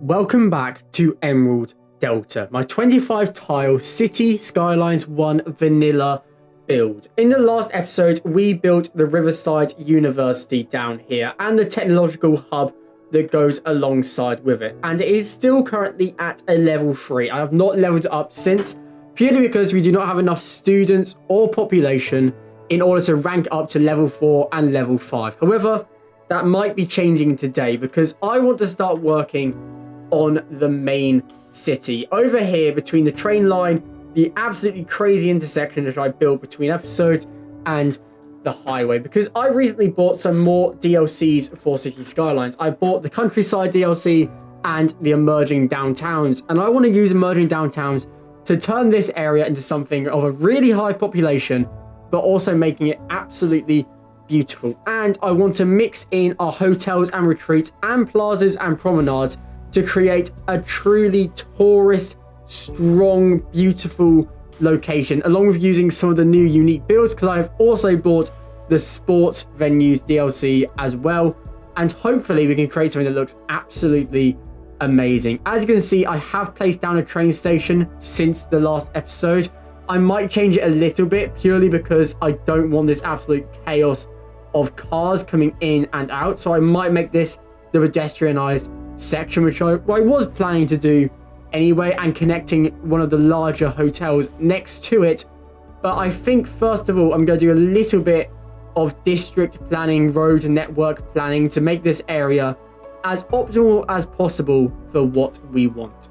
Welcome back to Emerald Delta, my 25 tile City Skylines 1 vanilla build. In the last episode, we built the Riverside University down here and the technological hub that goes alongside with it. And it is still currently at a level 3. I have not leveled it up since, purely because we do not have enough students or population in order to rank up to level 4 and level 5. However, that might be changing today because I want to start working on the main city over here between the train line, the absolutely crazy intersection that I built between episodes, and the highway, because I recently bought some more DLCs for Cities Skylines. I bought the countryside DLC and the emerging downtowns, and I want to use emerging downtowns to turn this area into something of a really high population, but also making it absolutely beautiful. And I want to mix in our hotels and retreats and plazas and promenades to create a truly tourist, strong, beautiful location, along with using some of the new unique builds, because I've also bought the sports venues DLC as well. And hopefully we can create something that looks absolutely amazing. As you can see, I have placed down a train station since the last episode. I might change it a little bit purely because I don't want this absolute chaos of cars coming in and out. So I might make this the pedestrianized section, which I was planning to do anyway, and connecting one of the larger hotels next to it. But I think first of all I'm going to do a little bit of district planning, road network planning, to make this area as optimal as possible for what we want.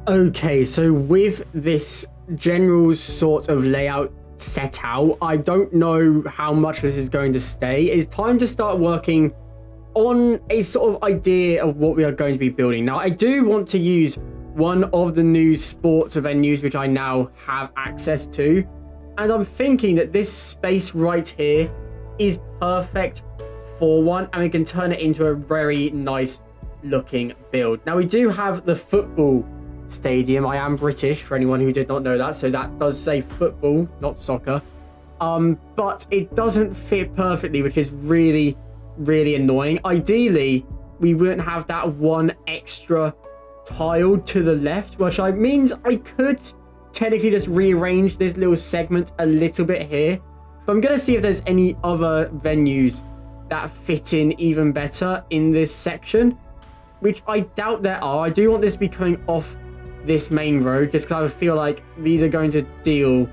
Okay, so with this general sort of layout set out, I don't know how much this is going to stay. It's time to start working on a sort of idea of what we are going to be building. Now, I do want to use one of the new sports venues, which I now have access to. And I'm thinking that this space right here is perfect for one, and we can turn it into a very nice looking build. Now, we do have the football stadium. I am British, for anyone who did not know that, so that does say football, not soccer. But it doesn't fit perfectly, which is really annoying. Ideally, we wouldn't have that one extra tile to the left, which means I could technically just rearrange this little segment a little bit here. But I'm going to see if there's any other venues that fit in even better in this section, which I doubt there are. I do want this to be coming off this main road, just because I feel like these are going to deal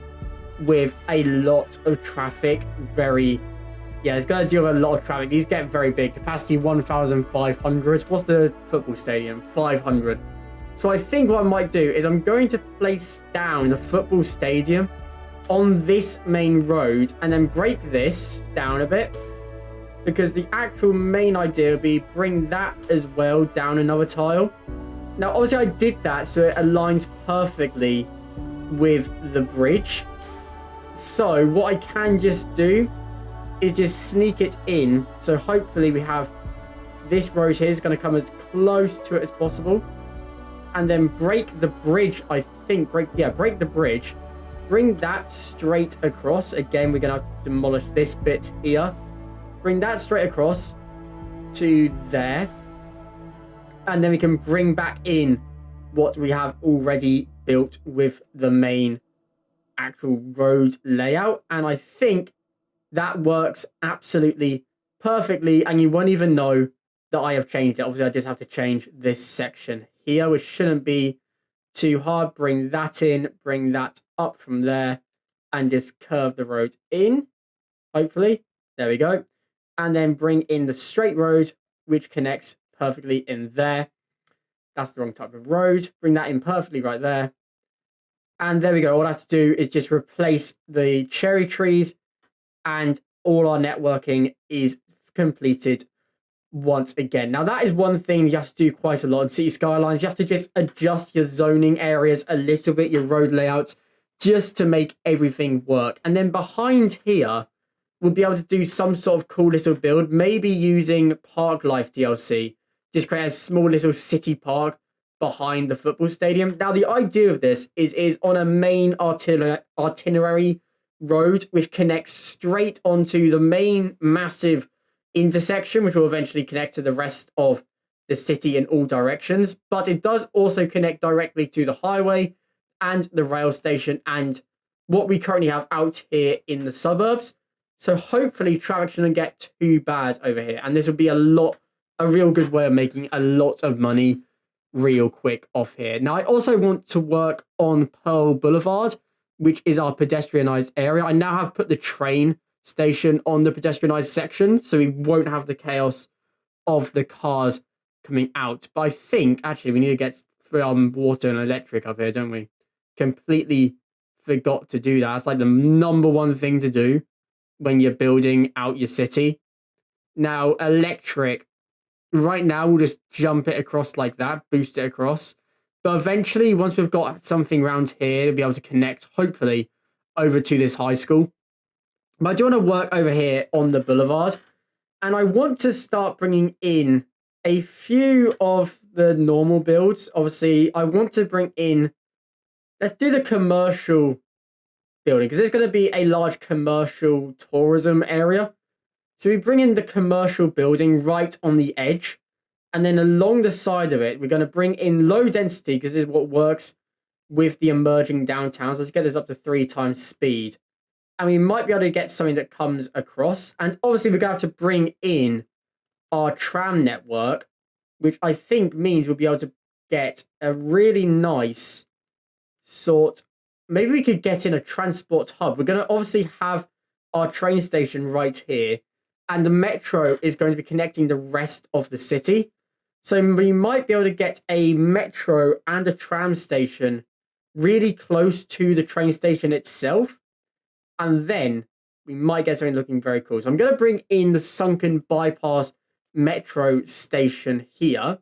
with a lot of traffic. It's going to deal with a lot of traffic. These get very big. Capacity 1,500. What's the football stadium? 500. So I think what I might do is I'm going to place down the football stadium on this main road and then break this down a bit, because the actual main idea would be bring that as well down another tile. Now, obviously, I did that so it aligns perfectly with the bridge. So what I can just do is just sneak it in. So hopefully we have this road here is going to come as close to it as possible. And then break the bridge, I think. Break the bridge. Bring that straight across. Again, we're going to have to demolish this bit here. Bring that straight across to there. And then we can bring back in what we have already built with the main actual road layout. And I think that works absolutely perfectly. And you won't even know that I have changed it. Obviously, I just have to change this section here, which shouldn't be too hard. Bring that in, bring that up from there, and just curve the road in, hopefully. There we go. And then bring in the straight road, which connects perfectly in there. That's the wrong type of road. Bring that in perfectly right there. And there we go. All I have to do is just replace the cherry trees, and all our networking is completed once again. Now, that is one thing you have to do quite a lot in City Skylines. You have to just adjust your zoning areas a little bit, your road layouts, just to make everything work. And then behind here, we'll be able to do some sort of cool little build, maybe using Park Life DLC. Just create a small little city park behind the football stadium. Now, the idea of this is on a main itinerary road, which connects straight onto the main massive intersection, which will eventually connect to the rest of the city in all directions. But it does also connect directly to the highway and the rail station and what we currently have out here in the suburbs. So hopefully traffic shouldn't get too bad over here. And this will be a real good way of making a lot of money real quick off here. Now, I also want to work on Pearl Boulevard, which is our pedestrianized area. I now have put the train station on the pedestrianized section, so we won't have the chaos of the cars coming out. But I think, actually, we need to get water and electric up here, don't we? Completely forgot to do that. It's like the number one thing to do when you're building out your city. Now, electric, right now, we'll just jump it across like that, boost it across. But eventually, once we've got something around here, we'll be able to connect, hopefully, over to this high school. But I do want to work over here on the boulevard. And I want to start bringing in a few of the normal builds. Obviously, I want to bring in... Let's do the commercial building, because there's going to be a large commercial tourism area. So we bring in the commercial building right on the edge. And then along the side of it, we're going to bring in low density, because this is what works with the emerging downtowns. Let's get this up to 3 times speed. And we might be able to get something that comes across. And obviously, we're going to have to bring in our tram network, which I think means we'll be able to get a really nice sort. Maybe we could get in a transport hub. We're going to obviously have our train station right here, and the metro is going to be connecting the rest of the city. So we might be able to get a metro and a tram station really close to the train station itself. And then we might get something looking very cool. So I'm going to bring in the sunken bypass metro station here.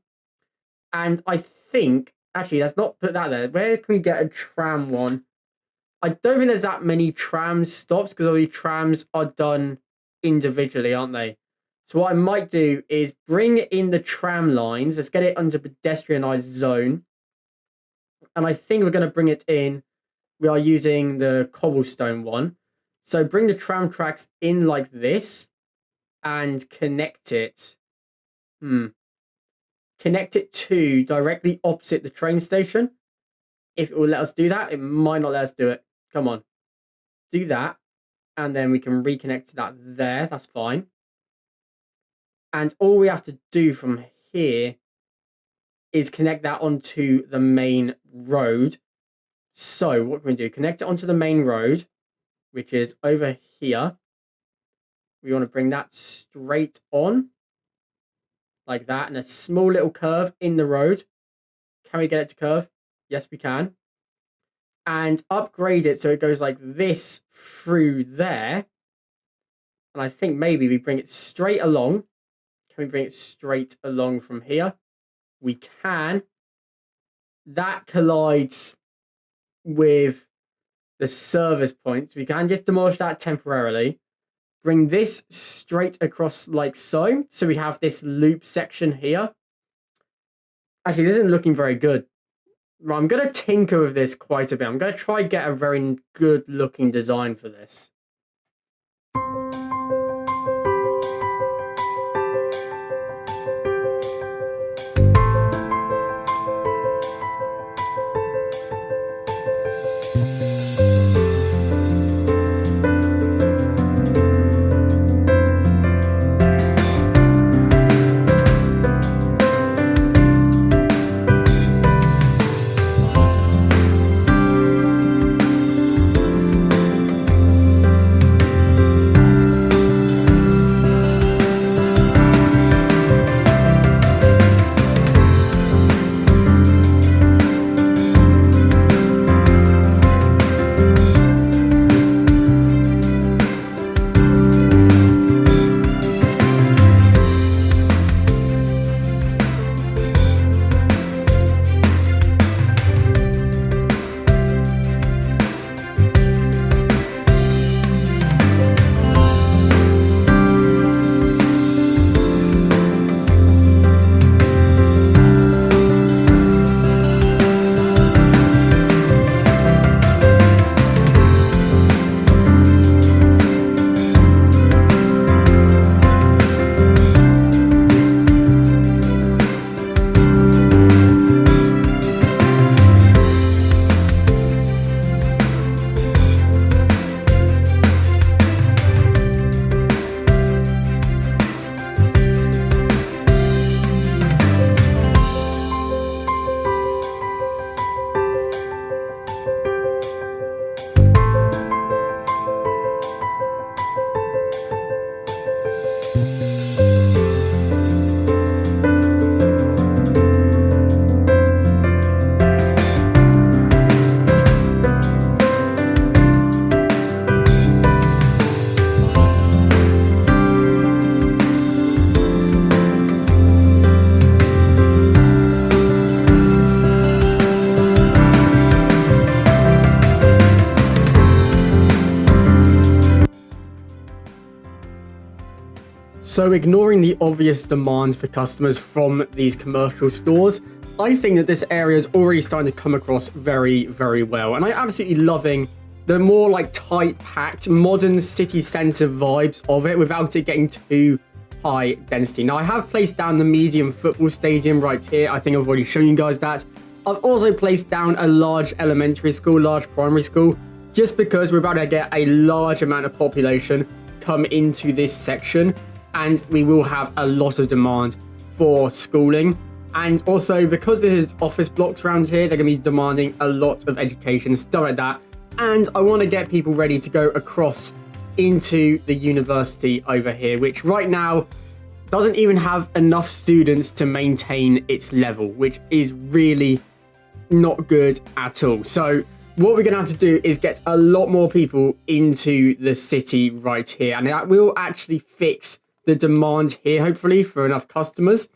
And I think, actually, let's not put that there. Where can we get a tram one? I don't think there's that many tram stops, because all the trams are done individually, aren't they? So what I might do is bring in the tram lines. Let's get it under pedestrianized zone. And I think we're going to bring it in. We are using the cobblestone one. So bring the tram tracks in like this and connect it. Connect it to directly opposite the train station. If it will let us do that, it might not let us do it. Come on. Do that. And then we can reconnect to that there. That's fine. And all we have to do from here is connect that onto the main road. So what can we do? Connect it onto the main road, which is over here. We want to bring that straight on like that, and a small little curve in the road. Can we get it to curve? Yes, we can. And upgrade it so it goes like this through there. And I think maybe we bring it straight along. Can we bring it straight along from here? We can. That collides with the service point. We can just demolish that temporarily. Bring this straight across like so. So we have this loop section here. Actually, this isn't looking very good. Right, I'm going to tinker with this quite a bit. I'm going to try and get a very good looking design for this. So ignoring the obvious demand for customers from these commercial stores, I think that this area is already starting to come across very, very well. And I'm absolutely loving the more like tight packed modern city center vibes of it without it getting too high density. Now I have placed down the medium football stadium right here. I think I've already shown you guys that. I've also placed down a large elementary school, large primary school, just because we're about to get a large amount of population come into this section, and we will have a lot of demand for schooling. And also because this is office blocks around here, they're going to be demanding a lot of education, stuff like that. And I want to get people ready to go across into the university over here, which right now doesn't even have enough students to maintain its level, which is really not good at all. So what we're going to have to do is get a lot more people into the city right here, and that will actually fix the demand here, hopefully, for enough customers.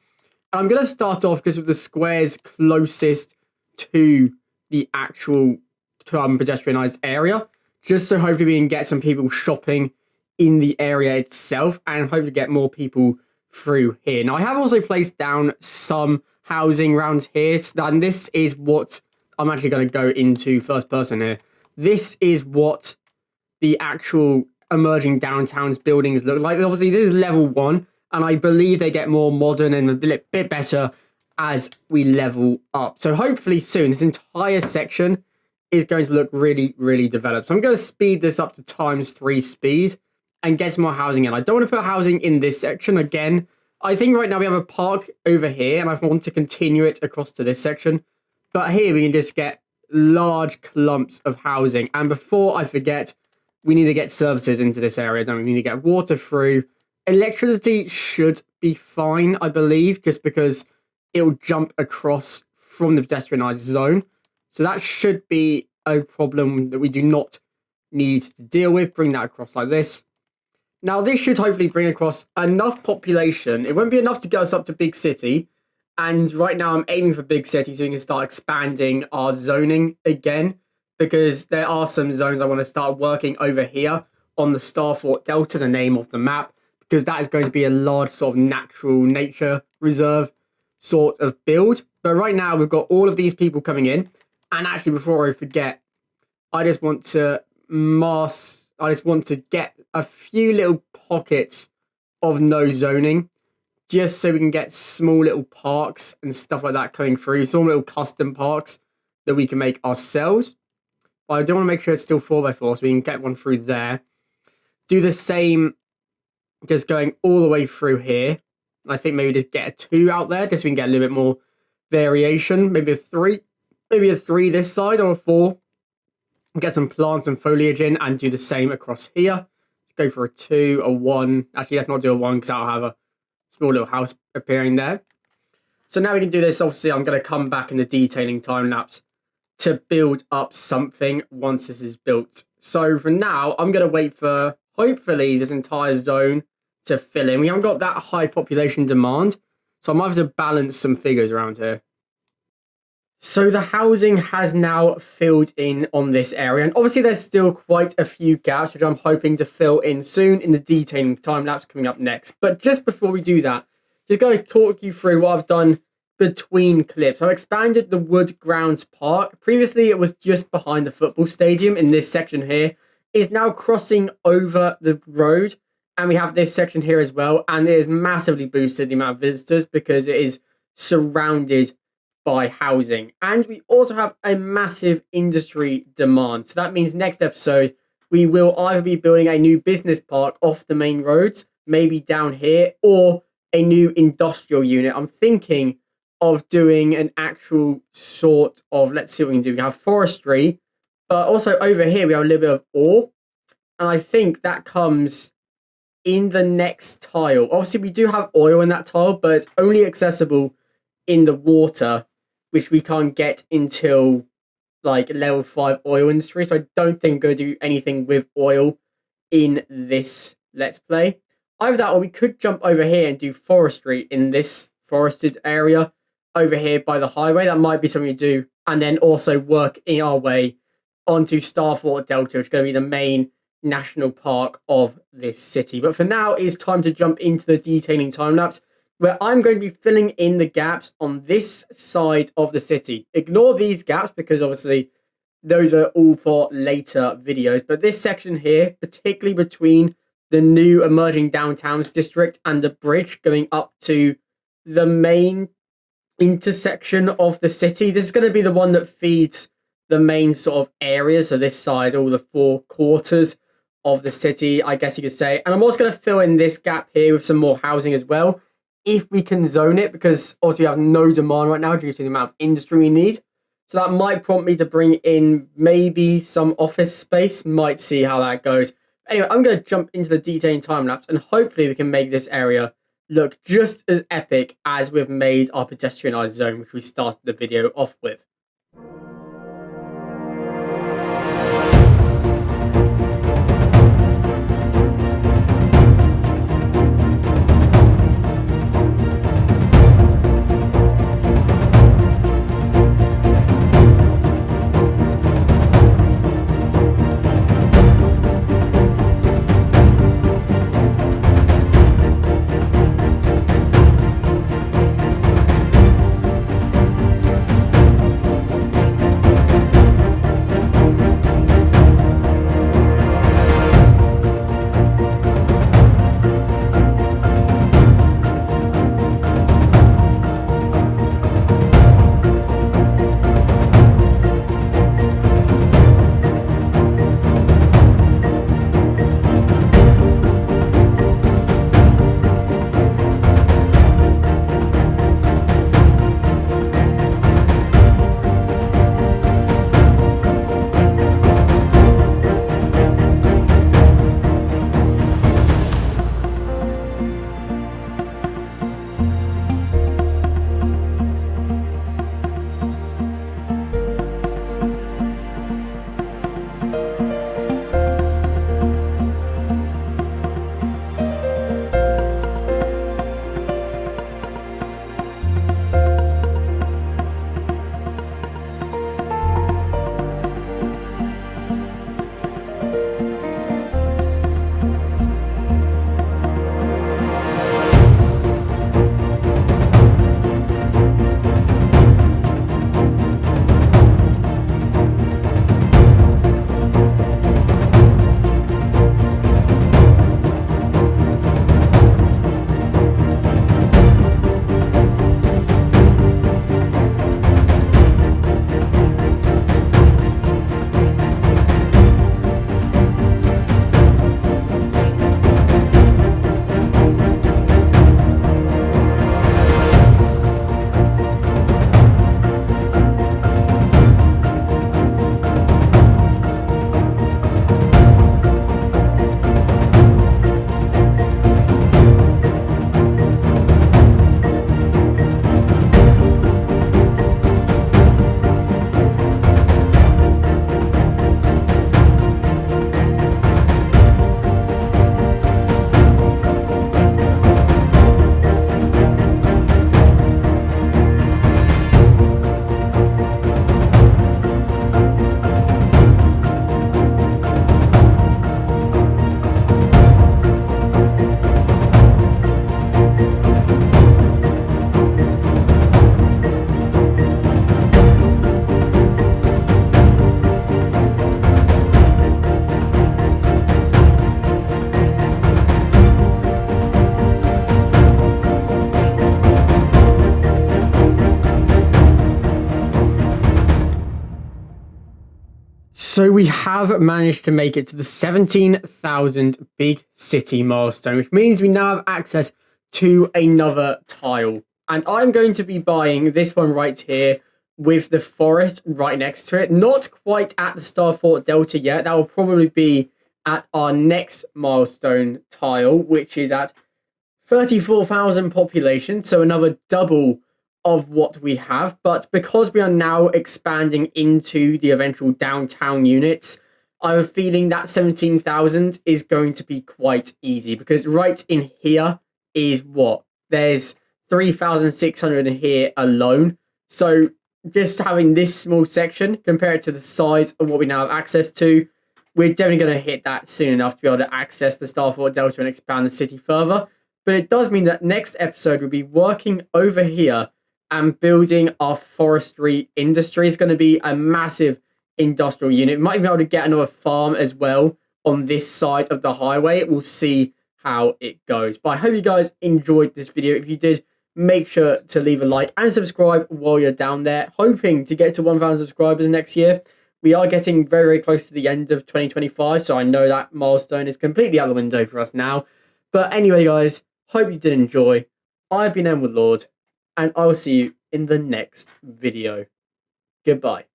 I'm going to start off just with the squares closest to the actual pedestrianised area, just so hopefully we can get some people shopping in the area itself and hopefully get more people through here. Now, I have also placed down some housing around here, and this is what I'm actually going to go into first person here. This is what the actual emerging downtowns buildings look like. Obviously, this is level 1, and I believe they get more modern and a bit better as we level up. So hopefully soon, this entire section is going to look really, really developed. So I'm going to speed this up to ×3 speed and get some more housing in. I don't want to put housing in this section again. I think right now we have a park over here, and I want to continue it across to this section. But here we can just get large clumps of housing. And before I forget, we need to get services into this area, don't we? We need to get water through. Electricity should be fine, I believe, just because it will jump across from the pedestrianised zone. So that should be a problem that we do not need to deal with. Bring that across like this. Now, this should hopefully bring across enough population. It won't be enough to get us up to big city. And right now I'm aiming for big city so we can start expanding our zoning again, because there are some zones I want to start working over here on the Starfort Delta, the name of the map, because that is going to be a large sort of natural nature reserve sort of build. But right now we've got all of these people coming in. And actually, before I forget, I just want to get a few little pockets of no zoning, just so we can get small little parks and stuff like that coming through. Small little custom parks that we can make ourselves. But I do want to make sure it's still 4x4, so we can get one through there. Do the same, just going all the way through here. I think maybe just get a 2 out there, just so we can get a little bit more variation. Maybe a 3. Maybe a 3 this side or a 4. Get some plants and foliage in and do the same across here. Let's go for a 2, a 1. Actually, let's not do a 1 because that'll have a small little house appearing there. So now we can do this. Obviously, I'm going to come back in the detailing time lapse to build up something once this is built. So for now, I'm going to wait for, hopefully, this entire zone to fill in. We haven't got that high population demand, so I might have to balance some figures around here. So the housing has now filled in on this area, and obviously there's still quite a few gaps, which I'm hoping to fill in soon in the detailing time-lapse coming up next. But just before we do that, just going to talk you through what I've done between clips. I've expanded the Wood Grounds Park. Previously, it was just behind the football stadium in this section here. It's now crossing over the road, and we have this section here as well, and it has massively boosted the amount of visitors because it is surrounded by housing. And we also have a massive industry demand. So that means next episode, we will either be building a new business park off the main roads, maybe down here, or a new industrial unit. I'm thinking of doing an actual sort of, let's see what we can do. We have forestry, but also over here, we have a little bit of ore. And I think that comes in the next tile. Obviously, we do have oil in that tile, but it's only accessible in the water, which we can't get until like level 5 oil industry. So I don't think I'm going to do anything with oil in this Let's Play. Either that, or we could jump over here and do forestry in this forested area over here by the highway. That might be something to do. And then also work in our way onto Starfort Delta, which is going to be the main national park of this city. But for now, it's time to jump into the detailing time lapse, where I'm going to be filling in the gaps on this side of the city. Ignore these gaps because obviously those are all for later videos. But this section here, particularly between the new emerging downtowns district and the bridge going up to the main intersection of the city, this is going to be the one that feeds the main sort of area. So this side, all the four quarters of the city, I guess you could say. And I'm also going to fill in this gap here with some more housing as well, if we can zone it, because obviously we have no demand right now due to the amount of industry we need. So that might prompt me to bring in maybe some office space. Might see how that goes. Anyway, I'm going to jump into the detailing time lapse, and hopefully we can make this area look just as epic as we've made our pedestrianised zone, which we started the video off with. So we have managed to make it to the 17,000 big city milestone, which means we now have access to another tile. And I'm going to be buying this one right here with the forest right next to it. Not quite at the Starfort Delta yet. That will probably be at our next milestone tile, which is at 34,000 population. So another double of what we have. But because we are now expanding into the eventual downtown units, I have a feeling that 17,000 is going to be quite easy, because right in here is what? There's 3,600 in here alone. So just having this small section compared to the size of what we now have access to, we're definitely going to hit that soon enough to be able to access the Starfort Delta and expand the city further. But it does mean that next episode we'll be working over here and building our forestry industry. It's going to be a massive industrial unit. We might even be able to get another farm as well on this side of the highway. We'll see how it goes. But I hope you guys enjoyed this video. If you did, make sure to leave a like and subscribe while you're down there. Hoping to get to 1,000 subscribers next year. We are getting very, very close to the end of 2025, so I know that milestone is completely out the window for us now. But anyway, guys, hope you did enjoy. I've been Lord, and I will see you in the next video. Goodbye.